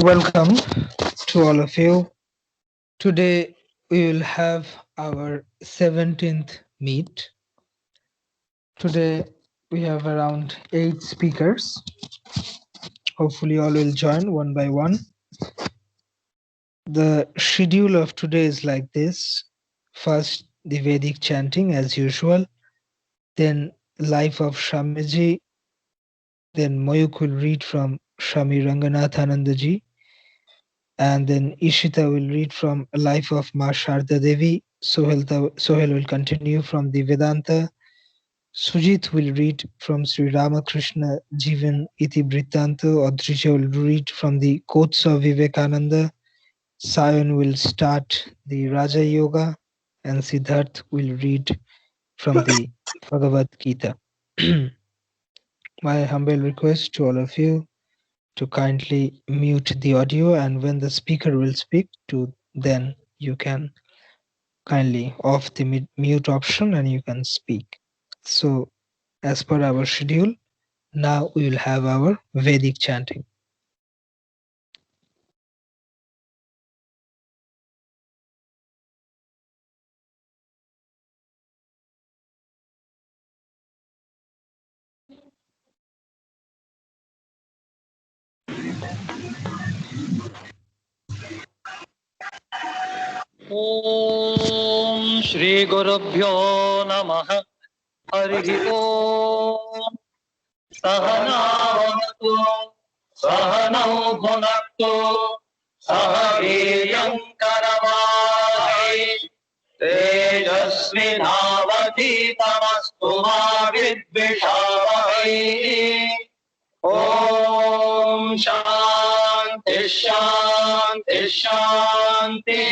Welcome to all of you. Today we will have our 17th meet. Today we have around 8 speakers. Hopefully all will join one by one. The schedule of today is like this. First the Vedic chanting as usual, then Life of Swamiji, then Mayuk will read from Swami Ranganathananda ji, and then Ishita will read from Life of Ma Sarada Devi. Sohel will continue from the Vedanta. Sujit will read from Sri Ramakrishna Jivan Iti Brittanta. Adrija will read from the quotes of Vivekananda. Sayan will start the Raja Yoga, and Siddharth will read from the Bhagavad Gita. My humble request to all of you to kindly mute the audio, and when the speaker will speak, then you can kindly off the mute option and you can speak. So as per our schedule, now we will have our Vedic chanting. Om Shri Gurubhyo Namaha Harihi Om Sahanavatu Sahanau Bhunaktu Sahaviryam Karavai Tejasvinavati Tamastu Ma Vidvishavai Om Shanti Shanti Shanti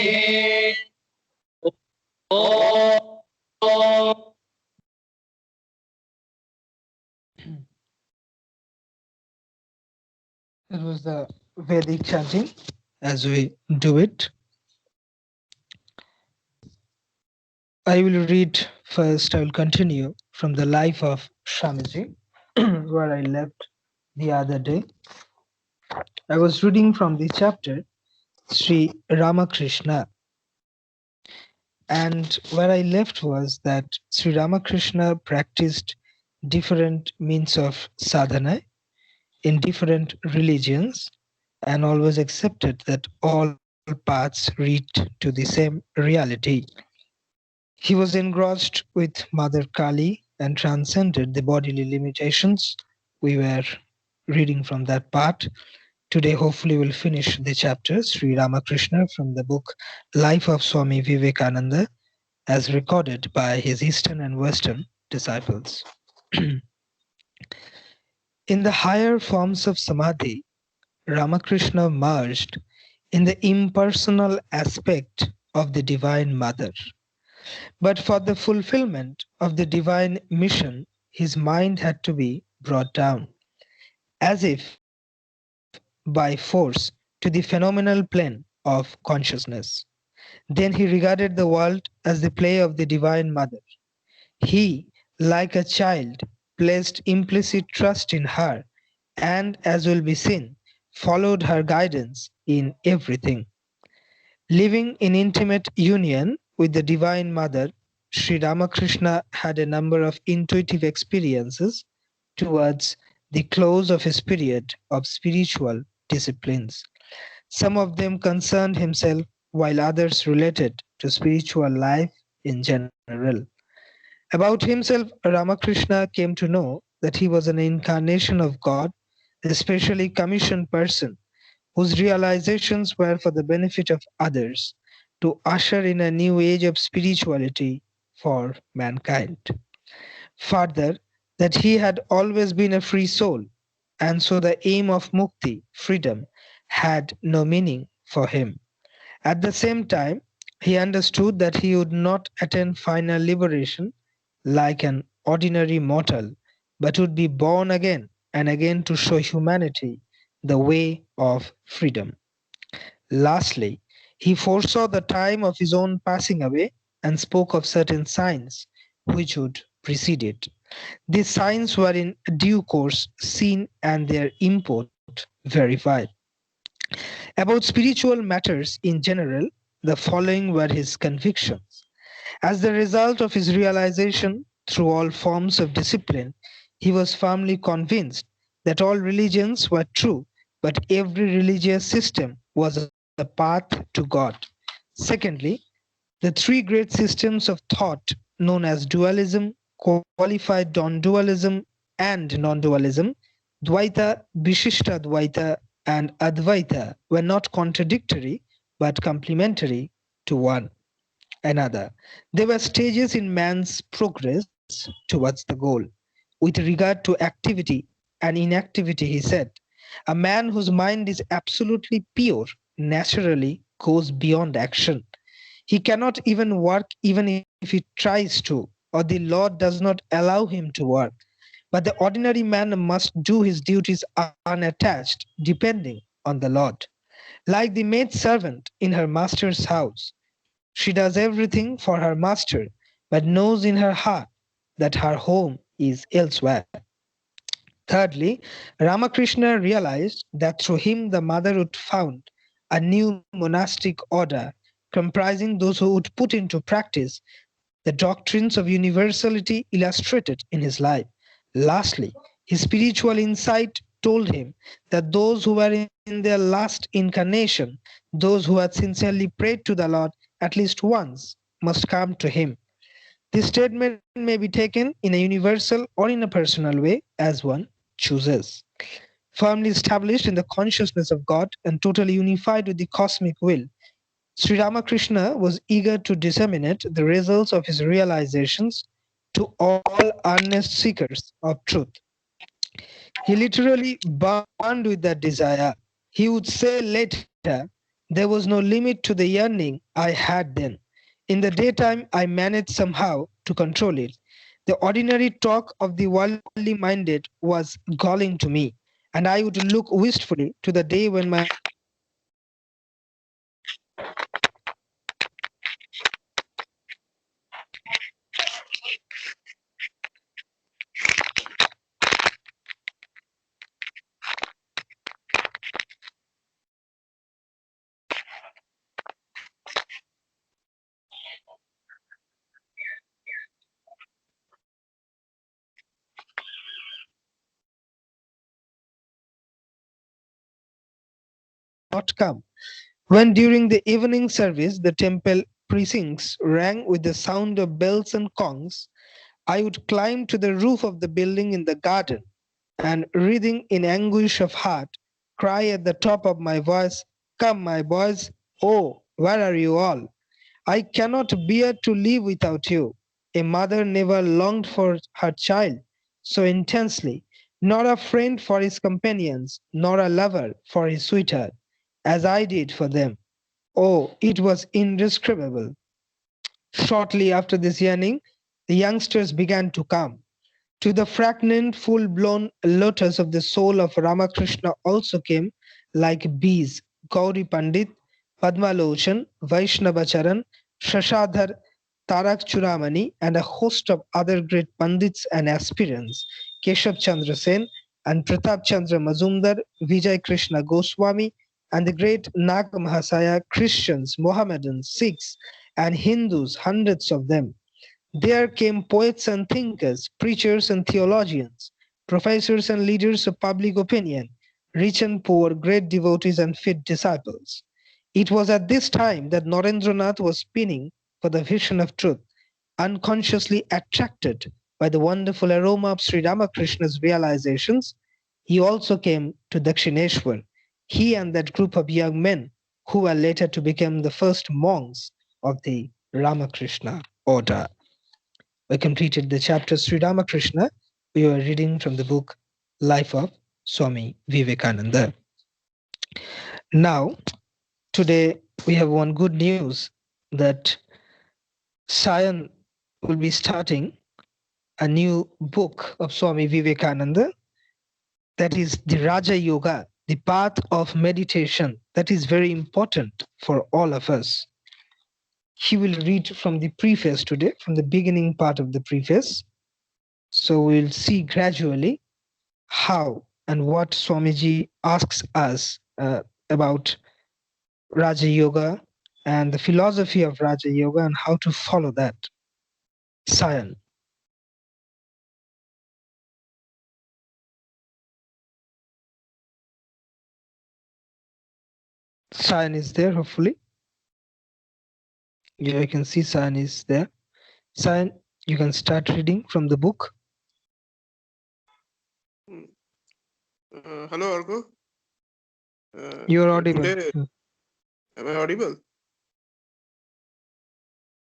It was the Vedic chanting as we do it. I will read first, I will continue from the Life of Swamiji, where I left the other day. I was reading from the chapter Sri Ramakrishna, and where I left was that Sri Ramakrishna practiced different means of sadhana in different religions and always accepted that all paths lead to the same reality. He was engrossed with Mother Kali and transcended the bodily limitations. We were reading from that part. Today, hopefully, we'll finish the chapter Sri Ramakrishna from the book Life of Swami Vivekananda, as recorded by his Eastern and Western disciples. In the higher forms of samadhi, Ramakrishna merged in the impersonal aspect of the Divine Mother. But for the fulfillment of the divine mission, his mind had to be brought down, as if by force, to the phenomenal plane of consciousness. Then he regarded the world as the play of the Divine Mother. He, like a child, placed implicit trust in her and, as will be seen, followed her guidance in everything. Living in intimate union with the Divine Mother, Sri Ramakrishna had a number of intuitive experiences towards the close of his period of spiritual disciplines. Some of them concerned himself, while others related to spiritual life in general. About himself, Ramakrishna came to know that he was an incarnation of God, a specially commissioned person whose realizations were for the benefit of others, to usher in a new age of spirituality for mankind. Further, that he had always been a free soul, and so the aim of mukti, freedom, had no meaning for him. At the same time, he understood that he would not attain final liberation like an ordinary mortal, but would be born again and again to show humanity the way of freedom. Lastly, he foresaw the time of his own passing away and spoke of certain signs which would precede it. These signs were in due course seen and their import verified. About spiritual matters in general, the following were his convictions. As the result of his realization through all forms of discipline, he was firmly convinced that all religions were true, but every religious system was a path to God. Secondly, the three great systems of thought known as dualism, qualified non-dualism, and non-dualism, Dvaita, Vishishta Dvaita, and Advaita, were not contradictory but complementary to one another. They were stages in man's progress towards the goal. With regard to activity and inactivity, he said, a man whose mind is absolutely pure naturally goes beyond action. He cannot even work even if he tries to, or the Lord does not allow him to work. But the ordinary man must do his duties unattached, depending on the Lord. Like the maid servant in her master's house, she does everything for her master, but knows in her heart that her home is elsewhere. Thirdly, Ramakrishna realized that through him the mother would found a new monastic order comprising those who would put into practice the doctrines of universality illustrated in his life. Lastly, his spiritual insight told him that those who were in their last incarnation, those who had sincerely prayed to the Lord at least once, must come to him. This statement may be taken in a universal or in a personal way as one chooses. Firmly established in the consciousness of God and totally unified with the cosmic will, Sri Ramakrishna was eager to disseminate the results of his realizations to all earnest seekers of truth. He literally burned with that desire. He would say later, there was no limit to the yearning I had then. In the daytime, I managed somehow to control it. The ordinary talk of the worldly minded was galling to me, and I would look wistfully to the day when my mind would be free from it. Not come. When during the evening service the temple precincts rang with the sound of bells and gongs, I would climb to the roof of the building in the garden and, writhing in anguish of heart, cry at the top of my voice, "Come, my boys! Oh, where are you all? I cannot bear to live without you." A mother never longed for her child so intensely, nor a friend for his companions, nor a lover for his sweetheart, as I did for them. Oh, it was indescribable. Shortly after this yearning, the youngsters began to come. To the fragrant, full blown lotus of the soul of Ramakrishna also came, like bees, Gauri Pandit, Padmalochan, Vaishnavacharan, Shashadhar, Tarak Churamani, and a host of other great Pandits and aspirants, Keshav Chandra Sen and Pratap Chandra Mazumdar, Vijay Krishna Goswami, and the great Nag Mahasaya, Christians, Mohammedans, Sikhs, and Hindus, hundreds of them. There came poets and thinkers, preachers and theologians, professors and leaders of public opinion, rich and poor, great devotees and fit disciples. It was at this time that Narendranath was spinning for the vision of truth, unconsciously attracted by the wonderful aroma of Sri Ramakrishna's realizations. He also came to Dakshineshwar, he and that group of young men who were later to become the first monks of the Ramakrishna order. We completed the chapter Sri Ramakrishna. We were reading from the book Life of Swami Vivekananda. Now, today we have one good news that Sayan will be starting a new book of Swami Vivekananda, that is the Raja Yoga, the path of meditation. That is very important for all of us. He will read from the preface today, from the beginning part of the preface. So we'll see gradually how and what Swamiji asks us about Raja Yoga and the philosophy of Raja Yoga and how to follow that. Sayan. Sayan is there, hopefully. Yeah, I can see Sayan is there. Sayan, you can start reading from the book. Hello, Argo. You're audible. Today, am I audible?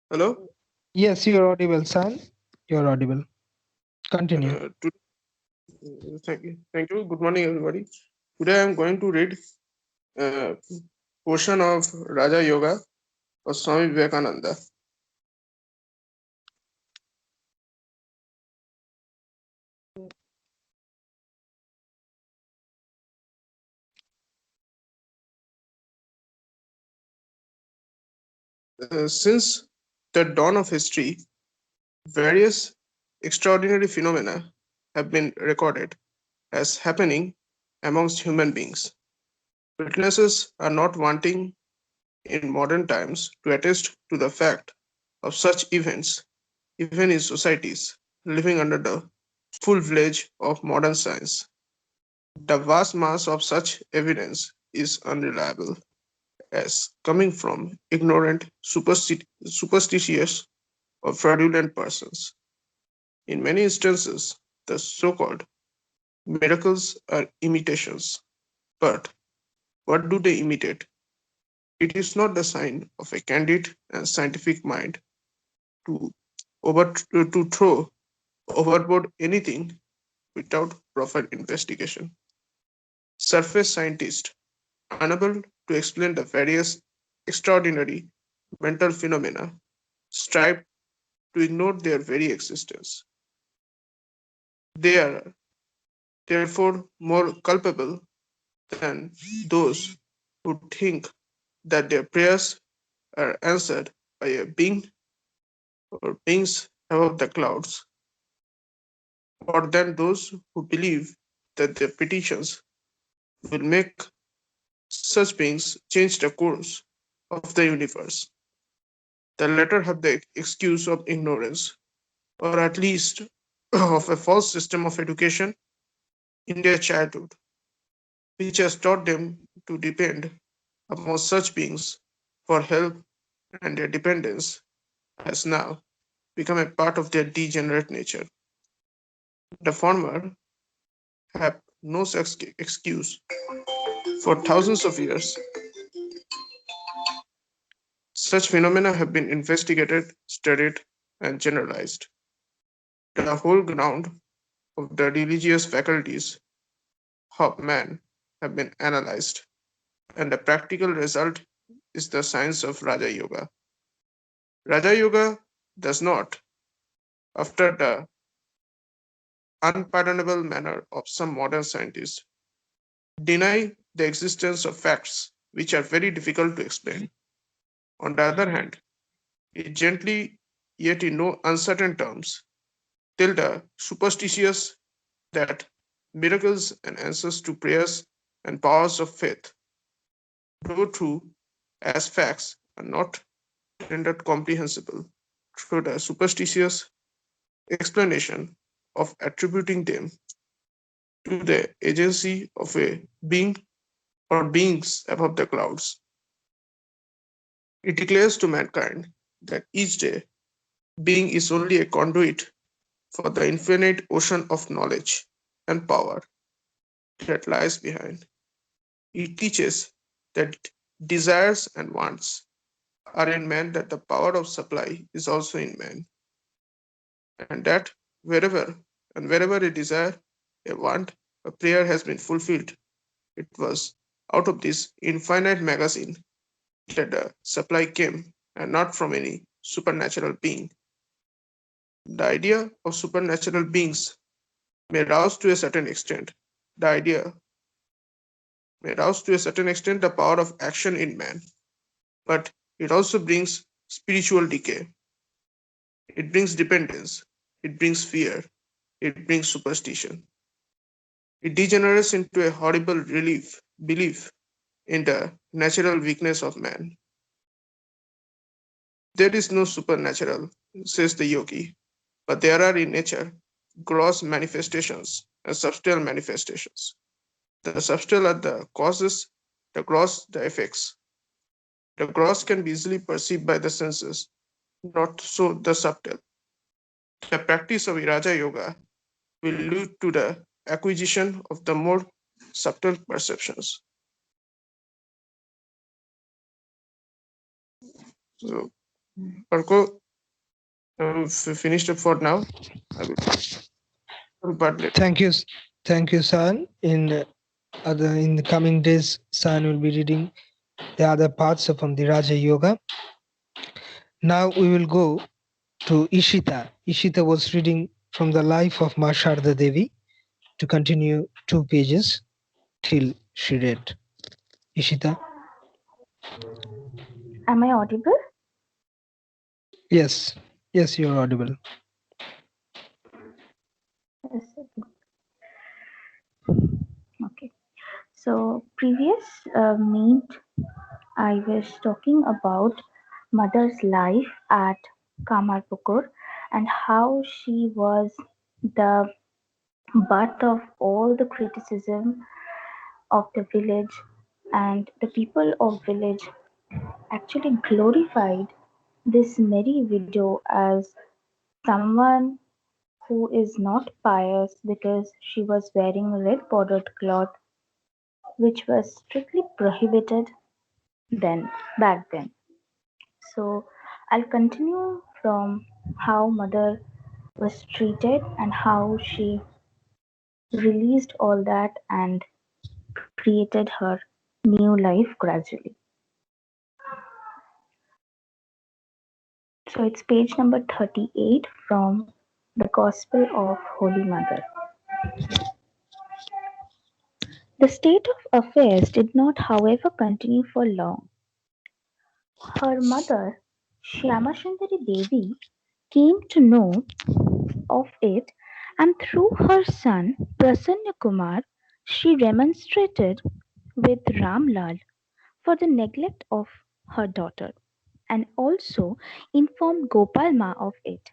Hello? Yes, you're audible, Sayan. You're audible. Continue. Thank you. Thank you. Good morning, everybody. Today, I'm going to read a portion of Raja Yoga of Swami Vivekananda. Since the dawn of history, various extraordinary phenomena have been recorded as happening amongst human beings. Witnesses are not wanting in modern times to attest to the fact of such events, even in societies living under the full fledged of modern science. The vast mass of such evidence is unreliable, as coming from ignorant, superstitious, or fraudulent persons. In many instances, the so called miracles are imitations. But what do they imitate? It is not the sign of a candid and scientific mind to to throw overboard anything without proper investigation. Surface scientists, unable to explain the various extraordinary mental phenomena, strive to ignore their very existence. They are therefore more culpable than those who think that their prayers are answered by a being or beings above the clouds, or than those who believe that their petitions will make such beings change the course of the universe. The latter have the excuse of ignorance, or at least of a false system of education in their childhood, which has taught them to depend upon such beings for help, and their dependence has now become a part of their degenerate nature. The former have no such excuse. For thousands of years, such phenomena have been investigated, studied, and generalized. The whole ground of the religious faculties of man have been analyzed, and the practical result is the science of Raja Yoga. Raja Yoga does not, after the unpardonable manner of some modern scientists, deny the existence of facts which are very difficult to explain. On the other hand, it gently, yet in no uncertain terms, tell the superstitious that miracles and answers to prayers and powers of faith, though true as facts, are not rendered comprehensible through the superstitious explanation of attributing them to the agency of a being or beings above the clouds. It declares to mankind that each day being is only a conduit for the infinite ocean of knowledge and power that lies behind. It teaches that desires and wants are in man, that the power of supply is also in man, and that wherever a desire, a want, a prayer has been fulfilled, it was out of this infinite magazine that the supply came, and not from any supernatural being. The idea of supernatural beings may rouse to a certain extent the idea may rouse to a certain extent the power of action in man, but it also brings spiritual decay. It brings dependence, it brings fear, it brings superstition. It degenerates into a horrible belief in the natural weakness of man. There is no supernatural, says the yogi, but there are in nature gross manifestations and subtle manifestations. The subtle are the causes, the gross the effects. The gross can be easily perceived by the senses, not so the subtle. The practice of Iraja Yoga will lead to the acquisition of the more subtle perceptions. So, Parko, finished up for now. I will but later. Thank you, San. In the coming days, San will be reading the other parts from the Raja Yoga. Now we will go to Ishita. Ishita was reading from the life of Ma Sarada Devi to continue 2 pages till she read. Ishita? Am I audible? Yes, yes, you're audible. Yes. Okay. So previous meet, I was talking about mother's life at Kamarpukur and how she was the butt of all the criticism of the village, and the people of village actually glorified this merry widow as someone who is not pious because she was wearing red bordered cloth, which was strictly prohibited then, back then. So I'll continue from how mother was treated and how she released all that and created her new life gradually. So it's page number 38 from the Gospel of Holy Mother. The state of affairs did not, however, continue for long. Her mother, Shyamasundari Devi, came to know of it, and through her son Prasanna Kumar, she remonstrated with Ramlal for the neglect of her daughter, and also informed Gopalma of it.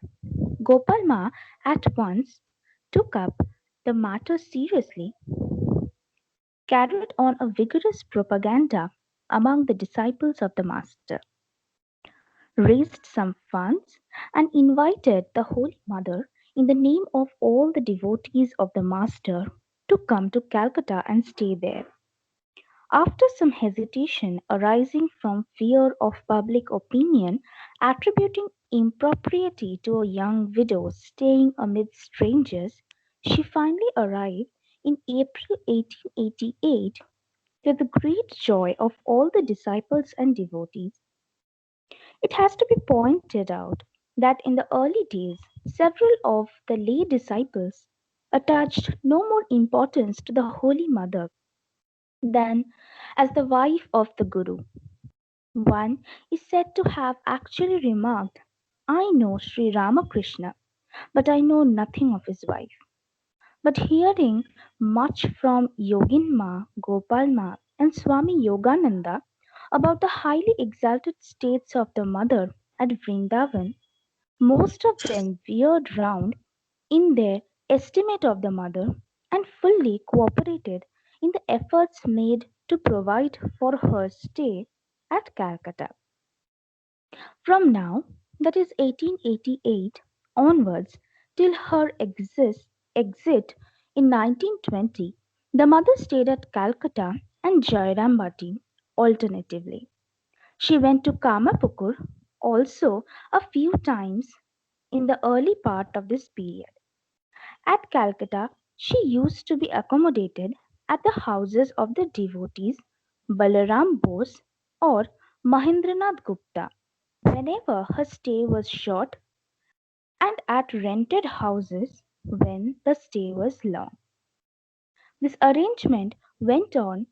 Gopalma at once took up the matter seriously, carried on a vigorous propaganda among the disciples of the Master, raised some funds, and invited the Holy Mother, in the name of all the devotees of the Master, to come to Calcutta and stay there. After some hesitation arising from fear of public opinion attributing impropriety to a young widow staying amid strangers, she finally arrived in April 1888 to the great joy of all the disciples and devotees. It has to be pointed out that in the early days several of the lay disciples attached no more importance to the Holy Mother than as the wife of the Guru. One is said to have actually remarked, "I know Sri Ramakrishna, but I know nothing of his wife." But hearing much from Yoginma, Gopalma, and Swami Yogananda about the highly exalted states of the mother at Vrindavan, most of them veered round in their estimate of the mother and fully cooperated in the efforts made to provide for her stay at Calcutta. From now, that is 1888 onwards, till her exit in 1920, the mother stayed at Calcutta and Jairambati alternatively. She went to Kamapukur also a few times in the early part of this period. At Calcutta, she used to be accommodated at the houses of the devotees Balaram Bose or Mahendranath Gupta whenever her stay was short, and at rented houses when the stay was long. This arrangement went on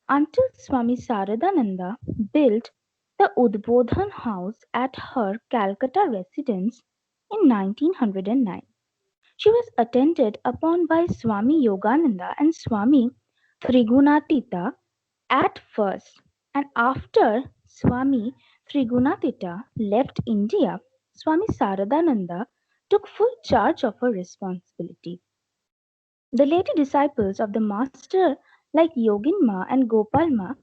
until Swami Saradananda built the Udbodhan house at her Calcutta residence in 1909. She was attended upon by Swami Yogananda and Swami Trigunatita at first, And after Swami Trigunatita left India, Swami Saradananda took full charge of her responsibility. The later disciples of the master, like Yoginma and Gopalma,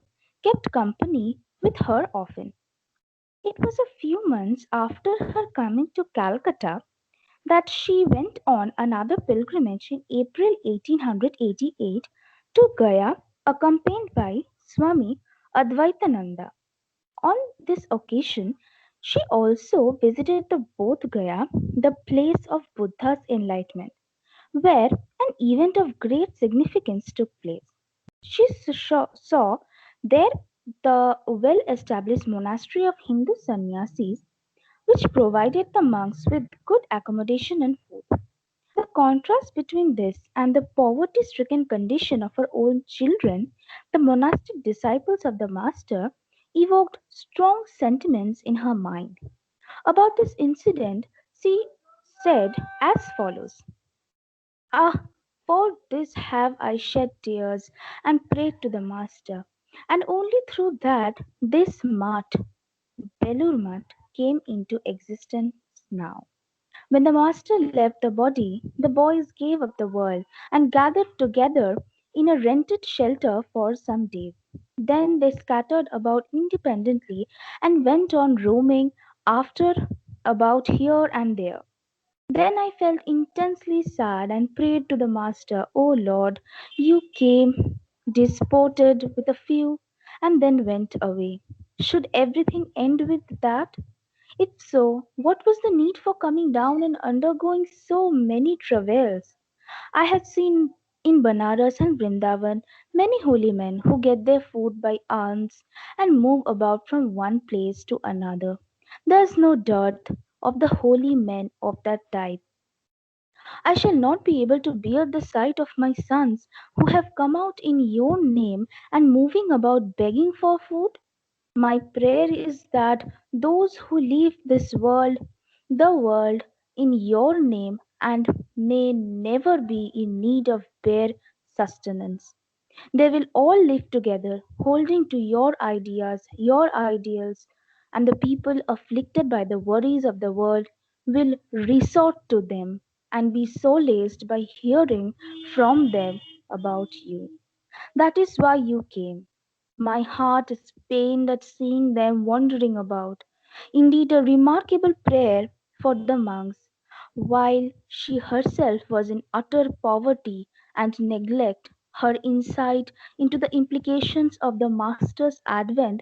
kept company with her often. It was a few months after her coming to Calcutta that she went on another pilgrimage in April 1888 to Gaya, accompanied by Swami Advaitananda. On this occasion, she also visited the both Gaya, the place of Buddha's enlightenment, where an event of great significance took place. She saw there the well established monastery of Hindu sannyasis, which provided the monks with good accommodation and food. The contrast between this and the poverty stricken condition of her own children, the monastic disciples of the Master, evoked strong sentiments in her mind. About this incident, she said as follows: Ah, for this have I shed tears and prayed to the Master, and only through that this Math, Belur Math, came into existence now. When the Master left the body, the boys gave up the world and gathered together in a rented shelter for some days. Then they scattered about independently and went on roaming after about here and there. Then I felt intensely sad and prayed to the Master, O Lord, you came, disported with a few, and then went away. Should everything end with that? If so, what was the need for coming down and undergoing so many travails? I had seen in Banaras and Vrindavan many holy men who get their food by alms and move about from one place to another. There is no dearth of the holy men of that type. I shall not be able to bear the sight of my sons who have come out in your name and moving about begging for food. My prayer is that those who leave this world, the world, in your name and may never be in need of bare sustenance. They will all live together, holding to your ideas, your ideals, and the people afflicted by the worries of the world will resort to them and be solaced by hearing from them about you. That is why you came. My heart is pained at seeing them wandering about. Indeed, a remarkable prayer for the monks, while she herself was in utter poverty and neglect, her insight into the implications of the Master's advent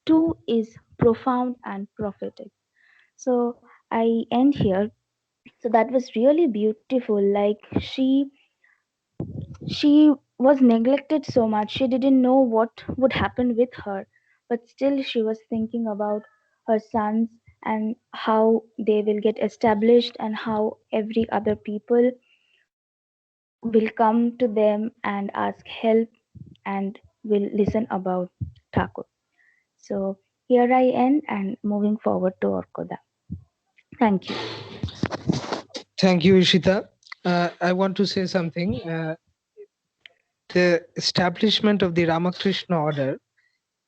too is profound and prophetic. So I end here. So that was really beautiful. Like she was neglected so much. She didn't know what would happen with her, but still she was thinking about her sons and how they will get established and how every other people will come to them and ask help and will listen about Thakur. So here I end and moving forward to Orkoda. Thank you. Thank you, Ishita. I want to say something. The establishment of the Ramakrishna order,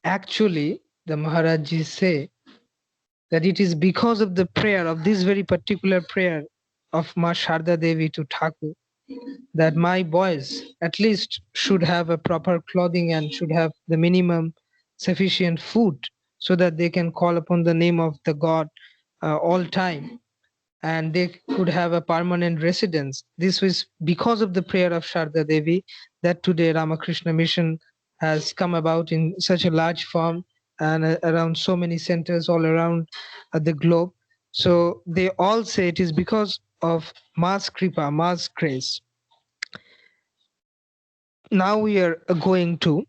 actually, the Maharajis say that it is because of the prayer, of this very particular prayer of Ma Sharda Devi to Thakur, that my boys at least should have a proper clothing and should have the minimum sufficient food so that they can call upon the name of the God all time, and they could have a permanent residence. This was because of the prayer of Sharda Devi that today Ramakrishna Mission has come about in such a large form and around so many centers all around the globe. So they all say it is because of Ma's Kripa, Ma's grace. Now we are going to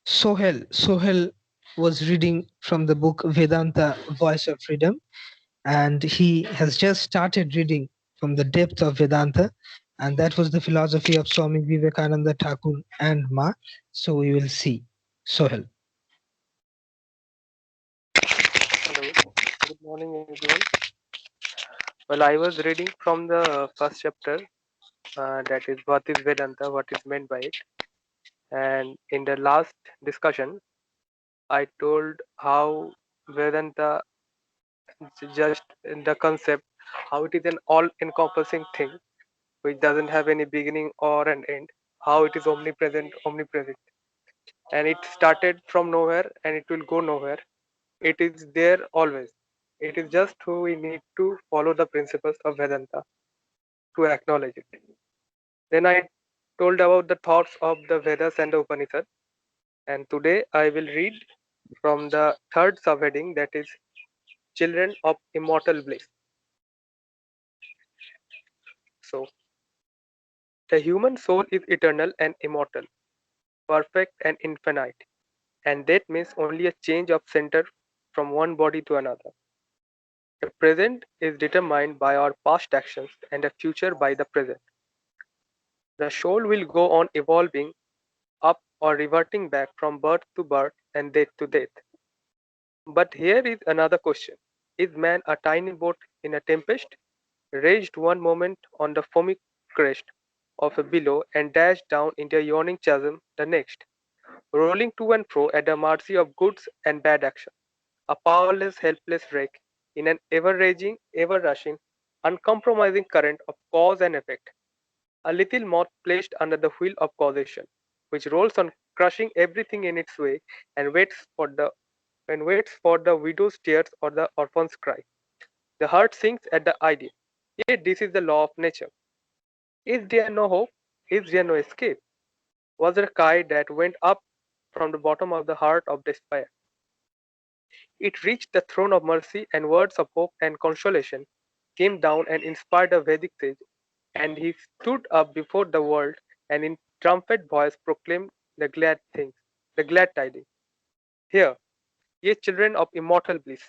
Sohel. Sohel was reading from the book Vedanta, Voice of Freedom, and he has just started reading from the depth of Vedanta, and that was the philosophy of Swami Vivekananda, Thakur, and Ma. So we will see. Sohel. Hello, good morning everyone. Well, I was reading from the first chapter, that is what is Vedanta, what is meant by it. And in the last discussion, I told how Vedanta is just in the concept, how it is an all-encompassing thing which doesn't have any beginning or an end, how it is omnipresent, and it started from nowhere and it will go nowhere. It is there always. It is just who we need to follow the principles of Vedanta to acknowledge it. Then I told about the thoughts of the Vedas and the Upanishads, and today I will read from the third subheading, that is Children of Immortal Bliss. So, the human soul is eternal and immortal, perfect and infinite, and that means only a change of center from one body to another. The present is determined by our past actions and the future by the present. The soul will go on evolving up or reverting back from birth to birth and death to death. But here is another question. Is man a tiny boat in a tempest, raised one moment on the foamy crest of a billow and dashed down into a yawning chasm the next, rolling to and fro at the mercy of good and bad action, a powerless, helpless wreck in an ever-raging, ever-rushing, uncompromising current of cause and effect, a little moth placed under the wheel of causation, which rolls on crushing everything in its way and waits for the widow's tears or the orphan's cry. The heart sinks at the idea. Yet this is the law of nature. Is there no hope? Is there no escape? Was there a cry that went up from the bottom of the heart of despair? It reached the throne of mercy, and words of hope and consolation came down and inspired a Vedic sage, and he stood up before the world and in triumphant voice proclaimed the glad tidings. Here, ye children of immortal bliss,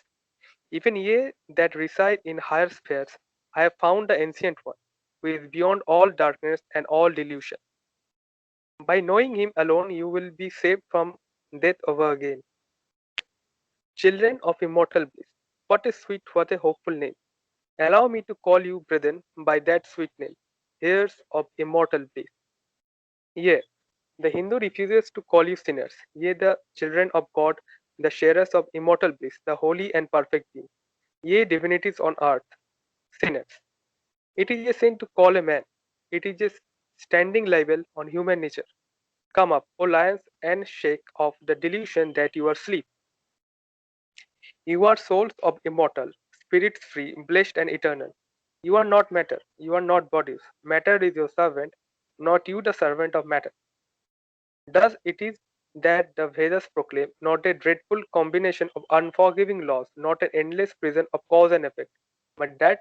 even ye that reside in higher spheres, I have found the ancient one, who is beyond all darkness and all delusion. By knowing him alone, you will be saved from death over again. Children of immortal bliss, what a sweet, what a hopeful name. Allow me to call you, brethren, by that sweet name, heirs of immortal bliss. Yea, the Hindu refuses to call you sinners, ye the children of God, the sharers of immortal bliss, the holy and perfect being, ye divinities on earth, sinners. It is a sin to call a man. It is a standing libel on human nature. Come up, O lions, and shake off the delusion that you are asleep. You are souls of immortal, spirits free, blessed and eternal. You are not matter, you are not bodies. Matter is your servant, not you the servant of matter. Thus it is that the Vedas proclaim not a dreadful combination of unforgiving laws, not an endless prison of cause and effect, but that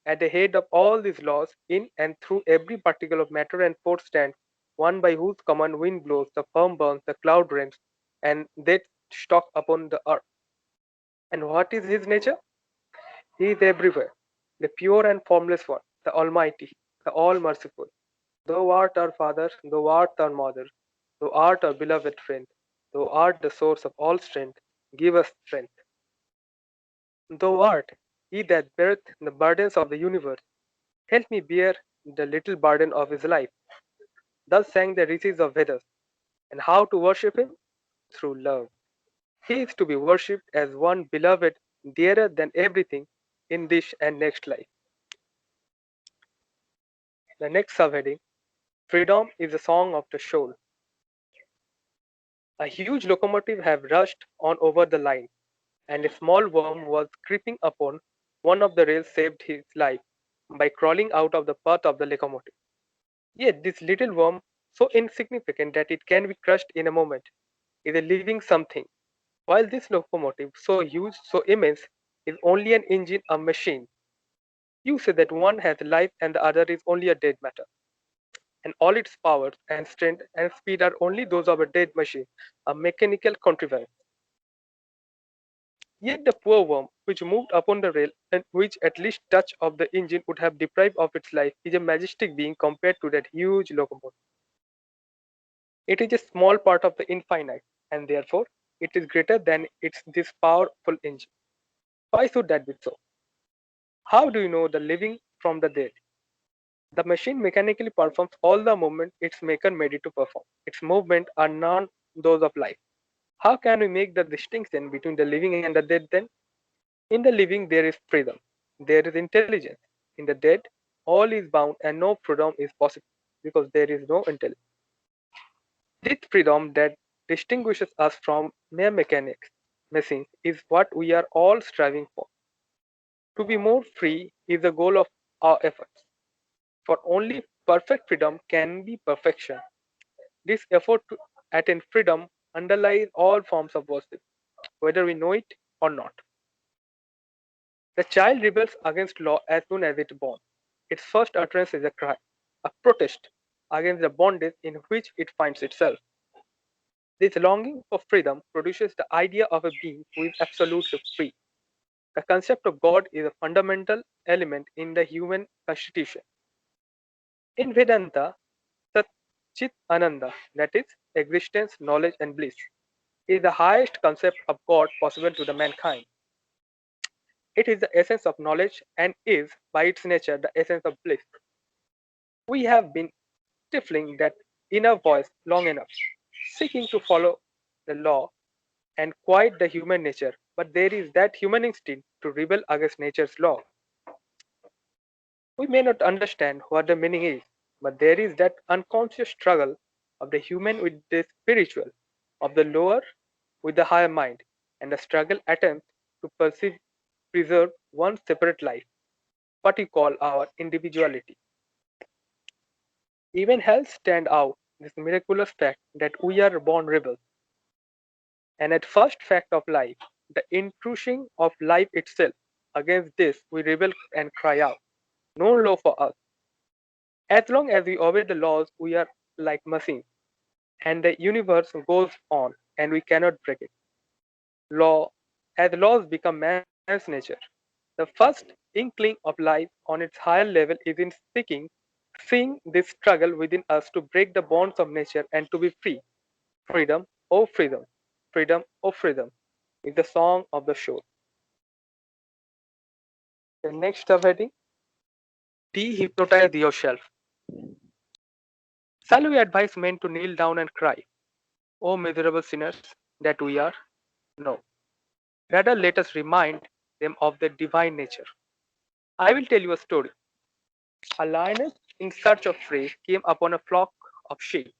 at the head of all these laws, in and through every particle of matter and force stands one by whose command wind blows, the firm burns, the cloud rains, and death stalk upon the earth. And what is his nature? He is everywhere, the pure and formless one, the Almighty, the All Merciful. Thou art our Father, thou art our Mother, thou art our beloved friend, thou art the source of all strength, give us strength. Thou art he that beareth the burdens of the universe, help me bear the little burden of his life. Thus sang the rishis of Vedas. And how to worship him? Through love. He is to be worshipped as one beloved, dearer than everything in this and next life. The next subheading, Freedom is a song of the soul. A huge locomotive had rushed on over the line, and a small worm was creeping upon one of the rails saved his life by crawling out of the path of the locomotive. Yet this little worm, so insignificant that it can be crushed in a moment, is a living something, while this locomotive, so huge, so immense, is only an engine, a machine. You say that one has life and the other is only a dead matter, and all its powers and strength and speed are only those of a dead machine, a mechanical contrivance. Yet the poor worm, which moved upon the rail and which at least touch of the engine would have deprived of its life, is a majestic being compared to that huge locomotive. It is a small part of the infinite, and therefore it is greater than this powerful engine. Why should that be so? How do you know the living from the dead? The machine mechanically performs all the movements its maker made it to perform. Its movements are not those of life. How can we make the distinction between the living and the dead then? In the living, there is freedom. There is intelligence. In the dead, all is bound and no freedom is possible because there is no intelligence. This freedom that distinguishes us from mere mechanics, machines, is what we are all striving for. To be more free is the goal of our efforts. For only perfect freedom can be perfection. This effort to attain freedom underlies all forms of worship, whether we know it or not. The child rebels against law as soon as it is born. Its first utterance is a cry, a protest against the bondage in which it finds itself. This longing for freedom produces the idea of a being who is absolutely free. The concept of God is a fundamental element in the human constitution. In Vedanta, Satchit Ananda, that is, existence, knowledge, and bliss, is the highest concept of God possible to the mankind. It is the essence of knowledge and is, by its nature, the essence of bliss. We have been stifling that inner voice long enough, seeking to follow the law and quiet the human nature, but there is that human instinct to rebel against nature's law. We may not understand what the meaning is, but there is that unconscious struggle of the human with the spiritual, of the lower with the higher mind, and the struggle attempts to preserve one separate life, what we call our individuality. Even hell stand out this miraculous fact that we are born rebels, and at first fact of life, the intrusion of life itself. Against this we rebel and cry out, no law for us. As long as we obey the laws, we are like machines, and the universe goes on, and we cannot break it. Law, as laws become man's nature, the first inkling of life on its higher level is in seeing this struggle within us to break the bonds of nature and to be free. Freedom, oh freedom, freedom, oh freedom, is the song of the show. The next subheading: de-hypnotize yourself. Shall we advise men to kneel down and cry, "O miserable sinners that we are"? No. Rather, let us remind them of their divine nature. I will tell you a story. A lioness in search of prey came upon a flock of sheep,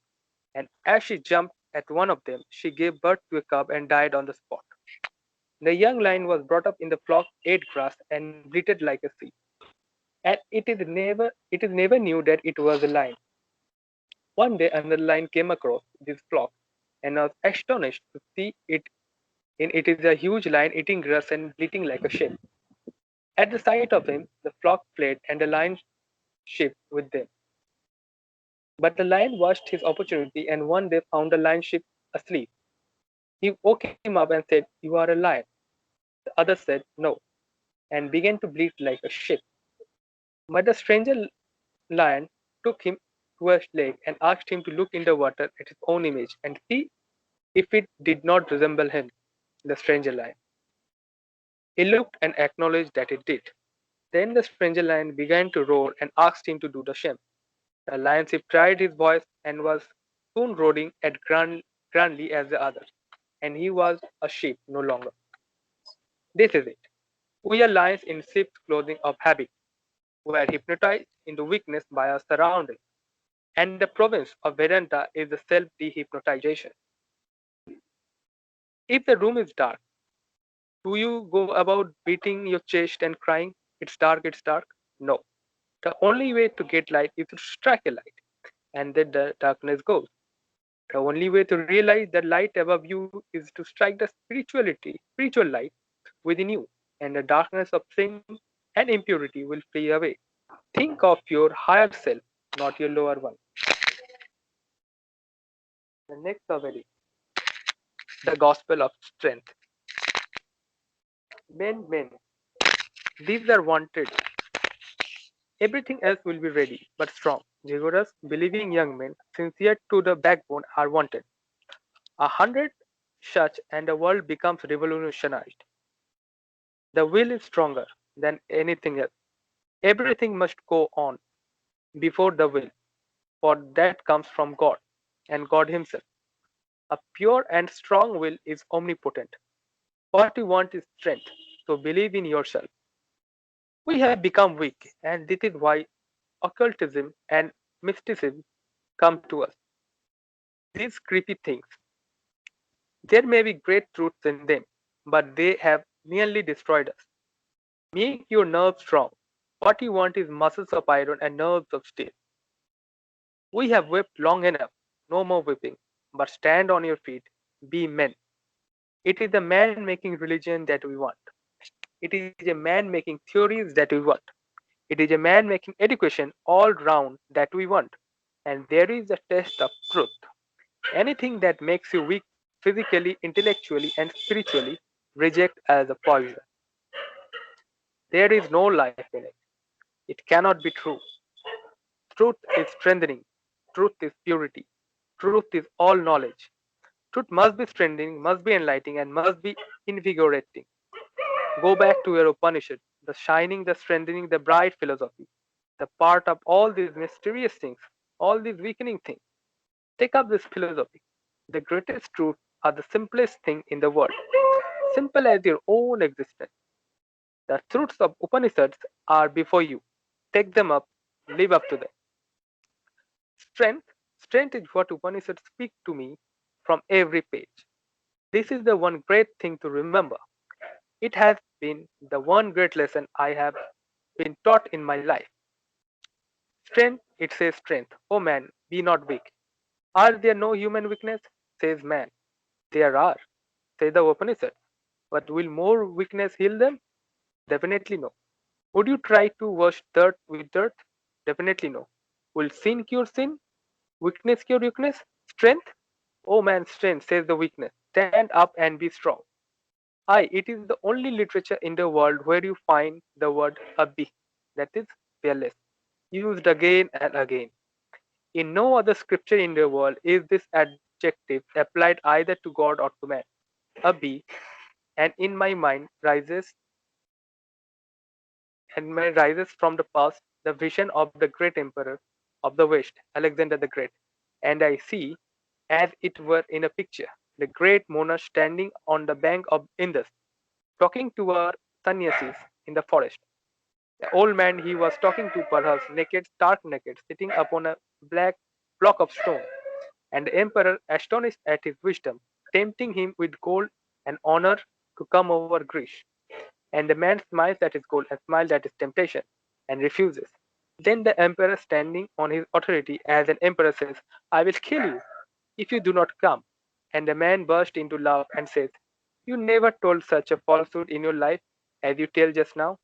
and as she jumped at one of them, she gave birth to a cub and died on the spot. The young lion was brought up in the flock, ate grass, and bleated like a sheep. And it is never knew that it was a lion. One day another lion came across this flock and was astonished to see it is a huge lion eating grass and bleating like a sheep. At the sight of him, the flock fled and the lion sheep with them. But the lion watched his opportunity and one day found the lion sheep asleep. He woke him up and said, "You are a lion." The other said, "No," and began to bleat like a sheep. But the stranger lion took him to a lake and asked him to look in the water at his own image and see if it did not resemble him, the stranger lion. He looked and acknowledged that it did. Then the stranger lion began to roar and asked him to do the same. The lion sheep tried his voice and was soon roaring as grandly as the other, and he was a sheep no longer. This is it. We are lions in sheep's clothing of habit. We are hypnotized into weakness by our surroundings, and the province of Vedanta is the self-dehypnotization. If the room is dark, do you go about beating your chest and crying, "It's dark, it's dark"? No. The only way to get light is to strike a light, and then the darkness goes. The only way to realize the light above you is to strike the spiritual light within you, and the darkness of sin and impurity will flee away. Think of your higher self, not your lower one. The next subheading: the gospel of strength. Men, these are wanted. Everything else will be ready, but strong, vigorous, believing young men, sincere to the backbone, are wanted. 100 such, and the world becomes revolutionized. The will is stronger than anything else. Everything must go on. before the will, for that comes from God and God Himself. A pure and strong will is omnipotent. What you want is strength, so believe in yourself. We have become weak, and this is why occultism and mysticism come to us. These creepy things. There may be great truths in them, but they have nearly destroyed us. Make your nerves strong. What you want is muscles of iron and nerves of steel. We have whipped long enough. No more whipping. But stand on your feet. Be men. It is a man making religion that we want. It is a man making theories that we want. It is a man making education all round that we want. And there is a test of truth. Anything that makes you weak physically, intellectually, and spiritually, reject as a poison. There is no life in it. It cannot be true. Truth is strengthening. Truth is purity. Truth is all knowledge. Truth must be strengthening, must be enlightening, and must be invigorating. Go back to your Upanishad, the shining, the strengthening, the bright philosophy, the part of all these mysterious things, all these weakening things. Take up this philosophy. The greatest truth are the simplest thing in the world, simple as your own existence. The truths of Upanishads are before you. Take them up, live up to them. Strength, strength is what Upanishads speak to me from every page. This is the one great thing to remember. It has been the one great lesson I have been taught in my life. Strength, it says strength. O man, be not weak. Are there no human weakness? Says man. There are, say the Upanishad. But will more weakness heal them? Definitely no. Would you try to wash dirt with dirt? Definitely no. Will sin cure sin? Weakness cure weakness? Strength? O man, strength, says the weakness. Stand up and be strong. Aye, it is the only literature in the world where you find the word abhi, that is fearless, used again and again. In no other scripture in the world is this adjective applied either to God or to man. Abhi, and in my mind rises from the past the vision of the great emperor of the West, Alexander the Great, and I see, as it were in a picture, the great monarch standing on the bank of Indus, talking to our sannyasis in the forest. The old man he was talking to, perhaps naked, stark naked, sitting upon a black block of stone, and the emperor, astonished at his wisdom, tempting him with gold and honor to come over Greece. And the man smiles at his gold and smiles at his temptation and refuses. Then the emperor, standing on his authority as an emperor, says, I will kill you if you do not come. And the man bursts into laugh and says, you never told such a falsehood in your life as you tell just now.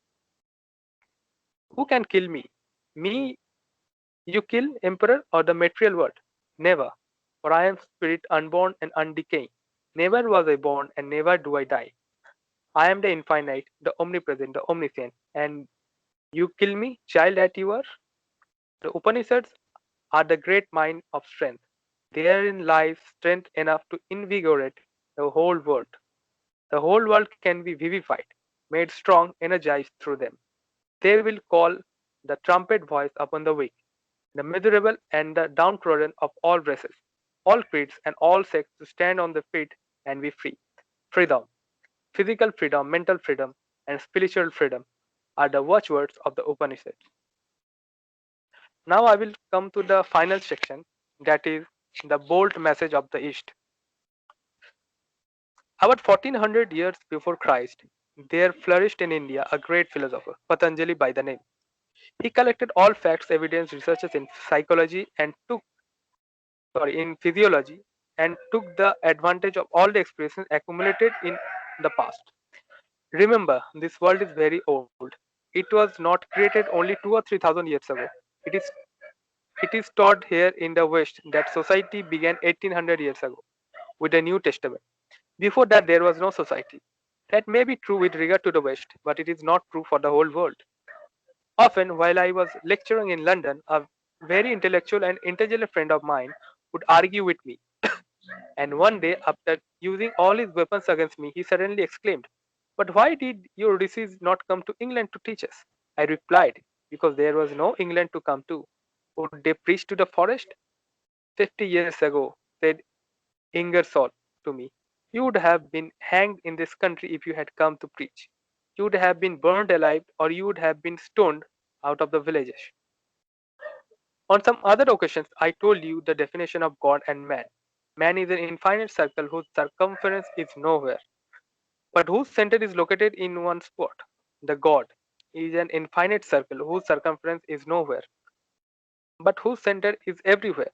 Who can kill me? Me you kill, emperor, or the material world? Never, for I am spirit unborn and undecaying. Never was I born and never do I die. I am the infinite, the omnipresent, the omniscient, and you kill me, child that you are? The Upanishads are the great mine of strength. Therein lies strength enough to invigorate the whole world. The whole world can be vivified, made strong, energized through them. They will call the trumpet voice upon the weak, the miserable and the downtrodden of all races, all creeds and all sects to stand on their feet and be free. Freedom, physical freedom, mental freedom, and spiritual freedom are the watchwords of the Upanishads. Now I will come to the final section, that is the bold message of the East. About 1400 years before Christ, there flourished in India a great philosopher, Patanjali by the name. He collected all facts, evidence, researches in psychology and in physiology, and took the advantage of all the experiences accumulated in the past. Remember, this world is very old. It was not created only 2 or 3,000 years ago. It is it is taught here in the West that society began 1800 years ago with the New Testament. Before that, there was no society. That may be true with regard to the West, but it is not true for the whole world. Often, while I was lecturing in London, a very intellectual and intelligent friend of mine would argue with me. And one day, after using all his weapons against me, he suddenly exclaimed, but why did your Odysseus not come to England to teach us? I replied, because there was no England to come to. Would they preach to the forest? 50 years ago, said Ingersoll to me, you would have been hanged in this country if you had come to preach. You would have been burned alive, or you would have been stoned out of the villages. On some other occasions, I told you the definition of God and man. Man is an infinite circle whose circumference is nowhere, but whose center is located in one spot. The God is an infinite circle whose circumference is nowhere, but whose center is everywhere.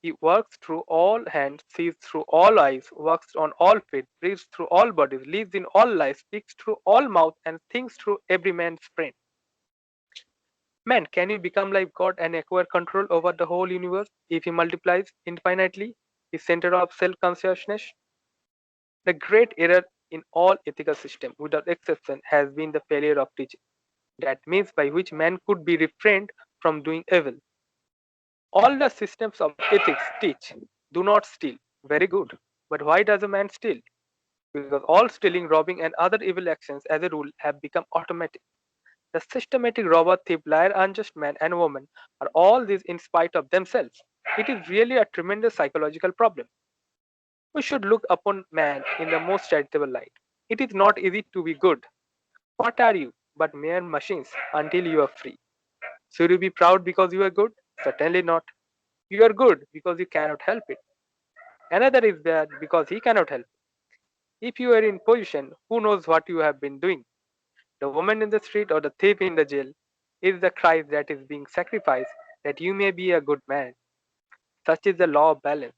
He works through all hands, sees through all eyes, works on all feet, breathes through all bodies, lives in all lives, speaks through all mouths, and thinks through every man's brain. Man, can you become like God and acquire control over the whole universe if he multiplies infinitely, his center of self-consciousness? The great error in all ethical systems, without exception, has been the failure of teaching. That means by which man could be refrained from doing evil. All the systems of ethics teach, do not steal. Very good. But why does a man steal? Because all stealing, robbing, and other evil actions, as a rule, have become automatic. The systematic robber, thief, liar, unjust man and woman are all these in spite of themselves. It is really a tremendous psychological problem. We should look upon man in the most charitable light. It is not easy to be good. What are you but mere machines until you are free? Should you be proud because you are good? Certainly not. You are good because you cannot help it. Another is bad because he cannot help it. If you are in position, who knows what you have been doing? The woman in the street or the thief in the jail is the Christ that is being sacrificed that you may be a good man. Such is the law of balance.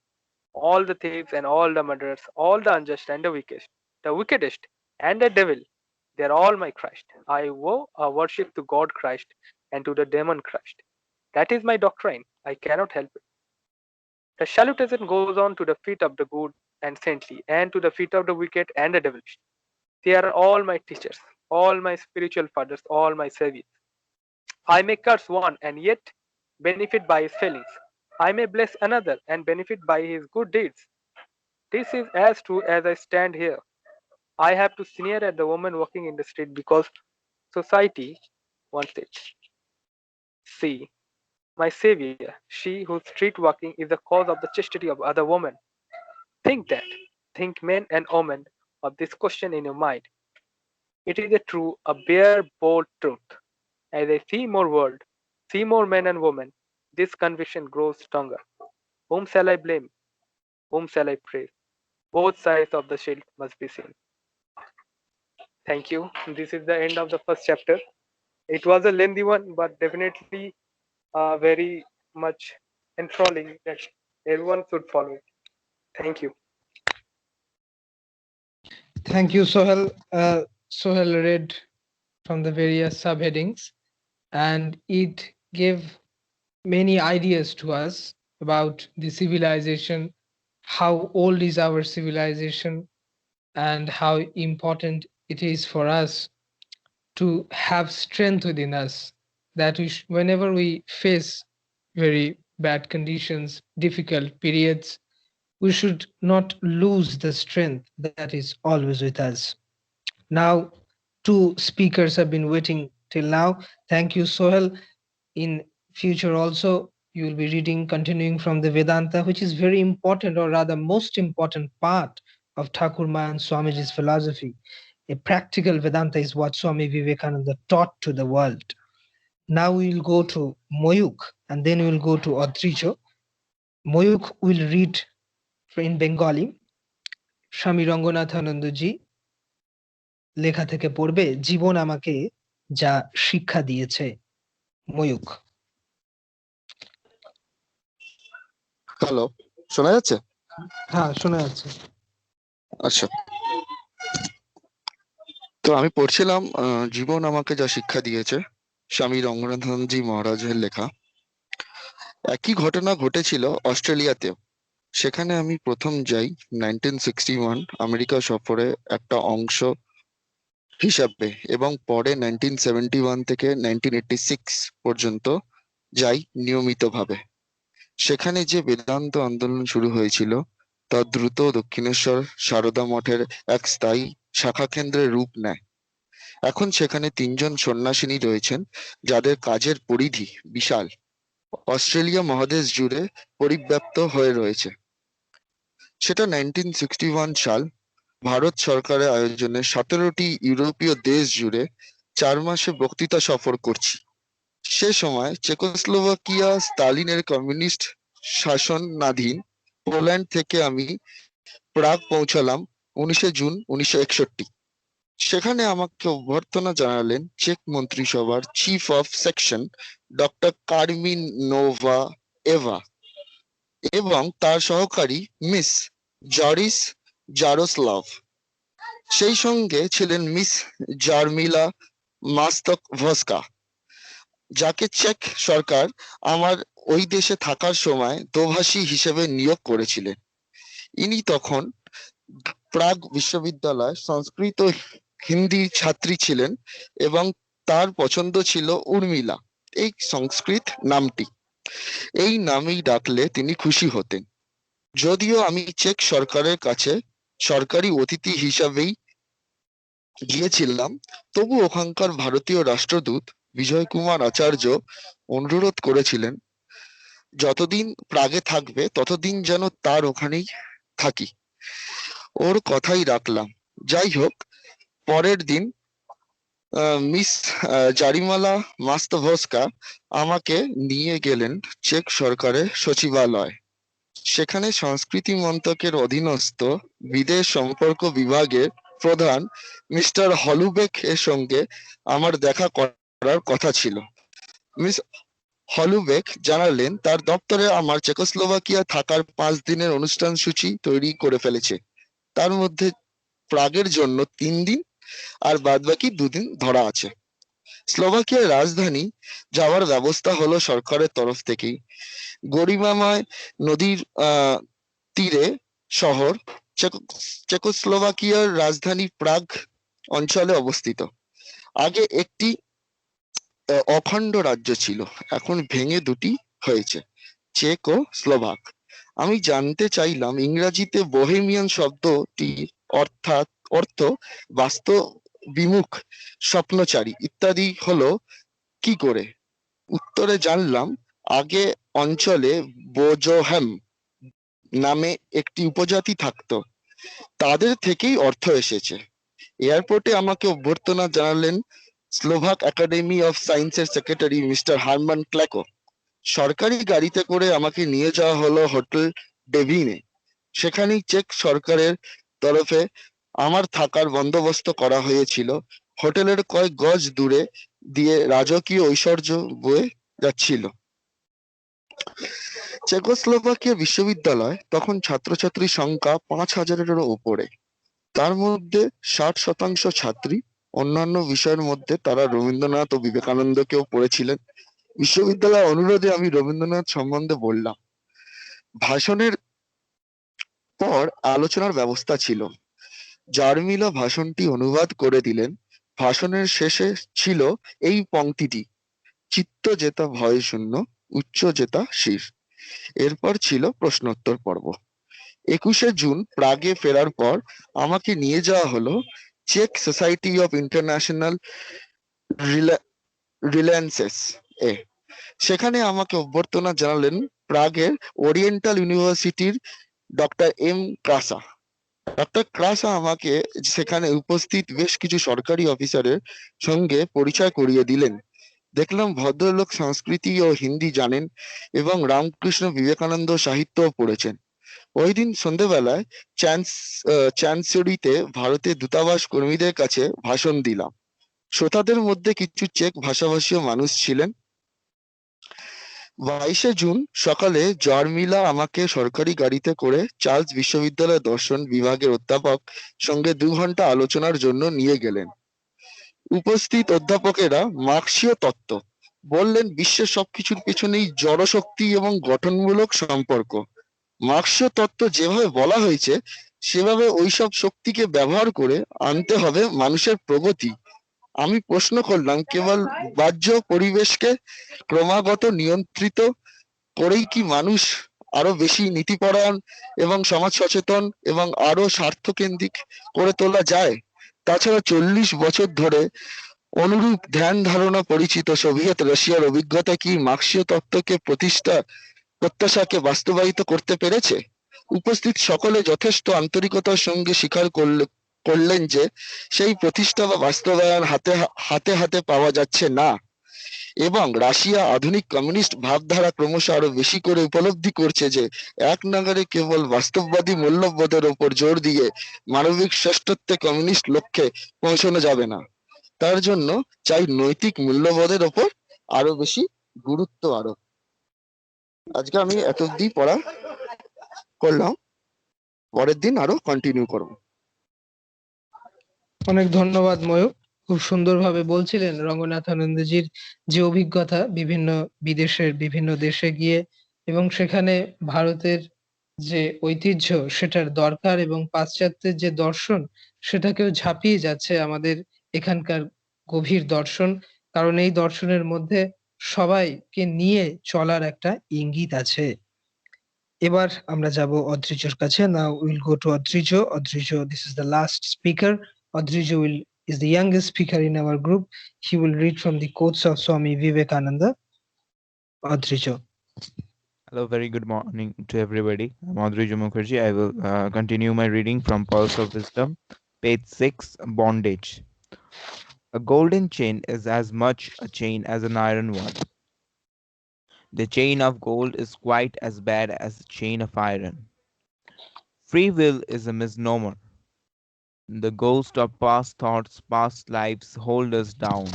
All the thieves and all the murderers, all the unjust and the wickedest and the devil, they are all my Christ. I owe a worship to God Christ and to the demon Christ. That is my doctrine. I cannot help it. The salutation goes on to the feet of the good and saintly, and to the feet of the wicked and the devilish. They are all my teachers, all my spiritual fathers, all my saviors. I may curse one and yet benefit by his failings. I may bless another and benefit by his good deeds. This is as true as I stand here. I have to sneer at the woman walking in the street because society wants it. See, my savior, she whose street walking is the cause of the chastity of other women. Think that. Think men and women of this question in your mind. It is a true, a bare, bold truth. As I see more world, see more men and women, this conviction grows stronger. Whom shall I blame? Whom shall I praise? Both sides of the shield must be seen. Thank you. This is the end of the first chapter. It was a lengthy one, but definitely very much enthralling that everyone should follow it. Thank you. Thank you, Sohel. Sohel read from the various subheadings, and it gave many ideas to us about the civilization, how old is our civilization, and how important it is for us to have strength within us, that whenever we face very bad conditions, difficult periods, we should not lose the strength that is always with us. Now, two speakers have been waiting till now. Thank you, Sohel. In future also, you will be reading, continuing from the Vedanta, which is very important, or rather most important part of Thakurma and Swamiji's philosophy. A practical Vedanta is what Swami Vivekananda taught to the world. Now we will go to Moyuk, and then we will go to Adrijo. Moyuk will read in Bengali. স্বামী রঙ্গনাথানন্দজি লেখা থেকে পড়বে জীবন আমাকে যা শিক্ষা দিয়েছে। Mayukh. Hello, শোনা যাচ্ছে? হ্যাঁ, শোনা যাচ্ছে। আচ্ছা, তো আমি পড়ছিলাম জীবন আমাকে যা শিক্ষা দিয়েছে, স্বামী রঙ্গনাথনজি মহারাজের লেখা। একই ঘটনা ঘটেছিল অস্ট্রেলিয়াতেও। সেখানে আমি প্রথম যাই 1961 আমেরিকা সফরে একটা অংশ হিসাবে, এবং পরে 1971 থেকে 1986 পর্যন্ত যাই নিয়মিতভাবে। সেখানে যে বেদান্ত আন্দোলন শুরু হয়েছিল তা দ্রুত দক্ষিণেশ্বর সারদা মঠের এক স্থায়ী শাখা কেন্দ্রের রূপ নেয়। এখন সেখানে 3 জন সন্ন্যাসিনী রয়েছেন যাদের কাজের পরিধি বিশাল। অস্ট্রেলিয়া মহাদেশ জুড়ে পরিব্যাপ্ত হয়ে রয়েছে। সেটা 1961 সাল ভারত সরকারের আয়োজনে 17টি ইউরোপীয় দেশ জুড়ে 4 মাসে বক্তৃতা সফর করছি। সে সময় চেকোস্লোভাকিয়া স্তালিনের কমিউনিস্ট শাসনাধীন পোল্যান্ড থেকে আমি প্রাগ পৌঁছালাম 19শে জুন 1961। সেখানে আমাকে অভ্যর্থনা জানালেন চেক মন্ত্রিসভার chief of section doctor Carmen Nova Eva এবং তার সহকারী মিস জরিস জারোস্লাভ। সেই সঙ্গে ছিলেন মিস জারমিলা মাস্তকভস্কা, যাকে চেক সরকার আমার ওই দেশে থাকার সময় দোভাষী হিসেবে নিয়োগ করেছিলেন। ইনি তখন প্রাগ বিশ্ববিদ্যালয় সংস্কৃত ও হিন্দি ছাত্রী ছিলেন এবং তার পছন্দ ছিল উর্মিলা, এই সংস্কৃত নামটি। এই নামেই ডাকলে তিনি খুশি হতেন। যদিও আমি চেক সরকারের কাছে সরকারি অতিথি হিসাবেই গিয়েছিলাম, তবু ওখানকার ভারতীয় রাষ্ট্রদূত বিজয় কুমার আচার্য অনুরোধ করেছিলেন যতদিন প্রাগে থাকবে ততদিন যেন তার ওখানেই থাকি। ওর কথাই রাখলাম। যাই হোক, পরের দিন মিস জারিমালা মাস্তভস্কা আমাকে নিয়ে গেলেন চেক সরকারের সচিবালয়। সেখানে সংস্কৃতি মন্ত্রকের অধীনস্থ বিদেশ সম্পর্ক বিভাগের প্রধান মিস্টার হলুবেক এর সঙ্গে আমার দেখা করার কথা ছিল। মিস হলুবেক জানালেন তার দপ্তরে আমার চেকোস্লোভাকিয়া থাকার 5 দিনের অনুষ্ঠান সূচি তৈরি করে ফেলেছে। তার মধ্যে প্রাগের জন্য 3 দিন আর বাদবাকি 2 দিন ধরা আছে। স্লোভাকিয়ার রাজধানী যাওয়ার ব্যবস্থা হলো সরকারের তরফ থেকেই। গরিমাময় নদীর তীরে শহর চেকোস্লোভাকিয়ার রাজধানী প্রাগ অঞ্চলে অবস্থিত। আগে একটি অখণ্ড রাজ্য ছিল, এখন ভেঙে দুটি হয়েছে, চেক ও স্লোভাক। আমি জানতে চাইলাম ইংরাজিতে বোহেমিয়ান শব্দটির অর্থ বাস্তবিমুখ, স্বপ্নচারী ইত্যাদি হলো কি করে। উত্তরে জানলাম আগে অঞ্চলে বোজোহেম নামে একটি উপজাতি থাকতো, তাদের থেকেই অর্থ এসেছে। এয়ারপোর্টে আমাকে অভ্যর্থনা জানালেন স্লোভাক একাডেমি অফ সায়েন্সের সেক্রেটারি মিস্টার হারমান ক্ল্যাকো। সরকারি গাড়িতে করে আমাকে নিয়ে যাওয়া হলো হোটেল ডেভিনে। সেখানেই চেক সরকারের তরফে আমার থাকার বন্দোবস্ত করা হয়েছিল। হোটেলের কয়েক গজ দূরে দিয়ে রাজকীয় ঐশ্বর্য বয়ে যাচ্ছিল। চেকোস্লোভাকিয়া বিশ্ববিদ্যালয় তখন ছাত্রছাত্রীর সংখ্যা 5,000-এরও উপরে। তার মধ্যে 60% ছাত্রী। অন্যান্য বিষয়ের মধ্যে তারা রবীন্দ্রনাথ ও বিবেকানন্দকেও পড়েছিলেন। বিশ্ববিদ্যালয়ের অনুরোধে আমি রবীন্দ্রনাথ সম্বন্ধে বললাম। ভাষণের পর আলোচনার ব্যবস্থা ছিল। জারমিলা ভাষণটি অনুবাদ করে দিলেন। ভাষণের শেষে ছিল এই পংক্তিটি: চিত্ত জেতা ভয় শূন্য, উচ্চ জেতা শির। এরপর ছিল প্রশ্নোত্তর পর্ব। 21শে জুন প্রাগে ফেরার পর আমাকে নিয়ে যাওয়া হলো চেক সোসাইটি অফ ইন্টারন্যাশনাল রিলেশনস এ। সেখানে আমাকে অভ্যর্থনা জানালেন প্রাগের ওরিয়েন্টাল ইউনিভার্সিটির doctor M Krasa. Doctor Krasa আমাকে সেখানে উপস্থিত বেশ কিছু সরকারি অফিসারের সঙ্গে পরিচয় করিয়ে দিলেন। দেখলাম ভদ্রলোক সংস্কৃতি ও হিন্দি জানেন এবং রামকৃষ্ণ বিবেকানন্দ সাহিত্যও পড়েছেন। ওই দিন সন্ধ্যেবেলায় চ্যান্সেরিতে ভারতের দূতাবাস কর্মীদের কাছে ভাষণ দিলাম। শ্রোতাদের মধ্যে কিছু চেক ভাষাভাষী মানুষ ছিলেন। 22শে জুন সকালে জারমিলা আমাকে সরকারি গাড়িতে করে চার্লস বিশ্ববিদ্যালয় দর্শন বিভাগের অধ্যাপক সঙ্গে 2 ঘন্টা আলোচনার জন্য নিয়ে গেলেন। উপস্থিত অধ্যাপকেরা মার্ক্সীয় তত্ত্ব বললেন। বিশ্বের সবকিছুর পেছনেই জড়শক্তি এবং গঠনমূলক সম্পর্ক। মার্ক্সীয় তত্ত্ব যেভাবে বলা হয়েছে সেভাবে ওইসব শক্তিকে ব্যবহার করে আনতে হবে মানুষের প্রগতি। আমি প্রশ্ন করলাম, কেবল বাহ্য পরিবেশকে ক্রমাগত নিয়ন্ত্রিত করেই কি মানুষ আরো বেশি নীতিপরায়ণ এবং সমাজ সচেতন এবং আরো স্বার্থকেন্দ্রিক করে তোলা যায়? তাছাড়া 40 বছর ধরে অনুরূপ ধ্যান ধারণা পরিচিত সোভিয়েত রাশিয়ার অভিজ্ঞতা কি মার্ক্সীয় তত্ত্বকে প্রত্যাশাকে বাস্তবায়িত করতে পেরেছে? উপস্থিত সকলে যথেষ্ট আন্তরিকতার সঙ্গে স্বীকার করলেন যে সেই প্রতিষ্ঠা বা বাস্তবায়ন হাতে হাতে পাওয়া যাচ্ছে না, এবং রাশিয়া আধুনিক কমিউনিস্ট ভাবধারা ক্রমশ আরো বেশি করে উপলব্ধি করছে যে এক নাগারে কেবল বাস্তববাদী মূল্যবোধের ওপর জোর দিয়ে মানবিক শ্রেষ্ঠত্বে কমিউনিস্ট লক্ষ্যে পৌঁছানো যাবে না। তার জন্য চাই নৈতিক মূল্যবোধের ওপর আরো বেশি গুরুত্ব আরোপ। আজকে আমি এত অব্দি পড়া করলাম, পরের দিন আরো কন্টিনিউ করবো। অনেক ধন্যবাদ ময়ূক, খুব সুন্দরভাবে বলছিলেন রঙ্গনাথানন্দজির যে অভিজ্ঞতা বিভিন্ন বিদেশের বিভিন্ন দেশে গিয়ে, এবং সেখানে ভারতের যে ঐতিহ্য সেটার দরকার এবং পাশ্চাত্যের যে দর্শন সেটাকেও ঝাঁপিয়ে যাচ্ছে আমাদের এখানকার গভীর দর্শন। কারণ এই দর্শনের মধ্যে সবাইকে নিয়ে চলার একটা ইঙ্গিত আছে। এবার আমরা যাব অদ্রিজর কাছে। Now will go to Adrij. Adrij, this is the last speaker. Adrij is the youngest speaker in our group. He will read from the quotes of Swami Vivekananda. Adrij. Hello, very good morning to everybody. I'm Audrey Mukherjee. I will continue my reading from Pulse of Wisdom, page 6, Bondage. A golden chain is as much a chain as an iron one. The chain of gold is quite as bad as the chain of iron. Free will is a misnomer. The ghost of past thoughts, past lives hold us down.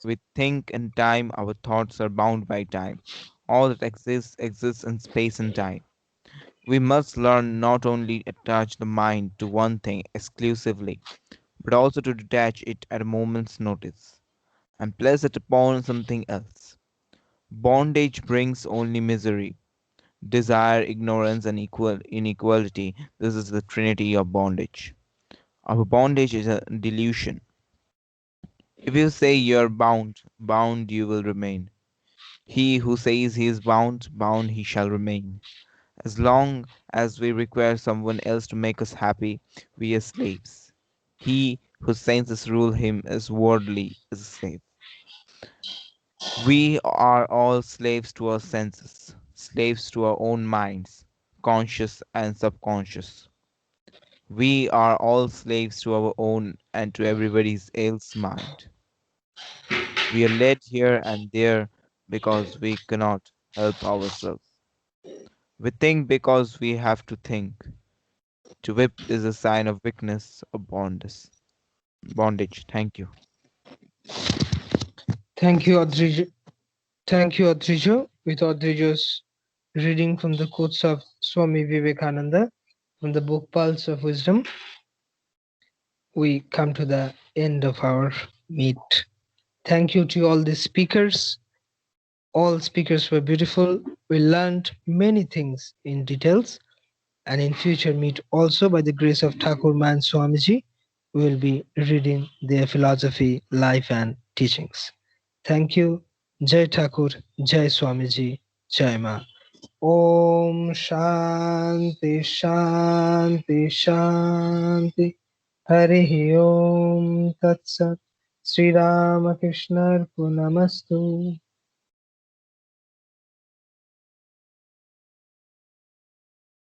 We think in time, our thoughts are bound by time. All that exists in space and time. We must learn not only to attach the mind to one thing exclusively, but also to detach it at a moment's notice and place it upon something else. Bondage brings only misery, desire, ignorance, and inequality. This is the trinity of bondage. Our bondage is a delusion. If you say you're bound, bound you will remain. He who says he is bound, bound he shall remain. As long as we require someone else to make us happy, we are slaves. He whose senses rule him is worldly, is a slave. We are all slaves to our senses, slaves to our own minds, conscious and subconscious. We are all slaves to our own and to everybody else's mind. We are led here and there because we cannot help ourselves. We think because we have to think. To whip is a sign of weakness or bondage. Thank you. Thank you, Adrij. Thank you, Adrijo. With Adrijo's reading from the quotes of Swami Vivekananda from the book Pulse of Wisdom, we come to the end of our meet. Thank you to all the speakers. All speakers were beautiful. We learned many things in details, and in future meet also, by the grace of Thakur Man Swamiji, we will be reading their philosophy, life and teachings. Thank you. Jai Thakur, Jai Swamiji, Jai Ma. Om Shanti Shanti Shanti. Hari Om Tat Sat. Sri Ramakrishna Arpanamastu.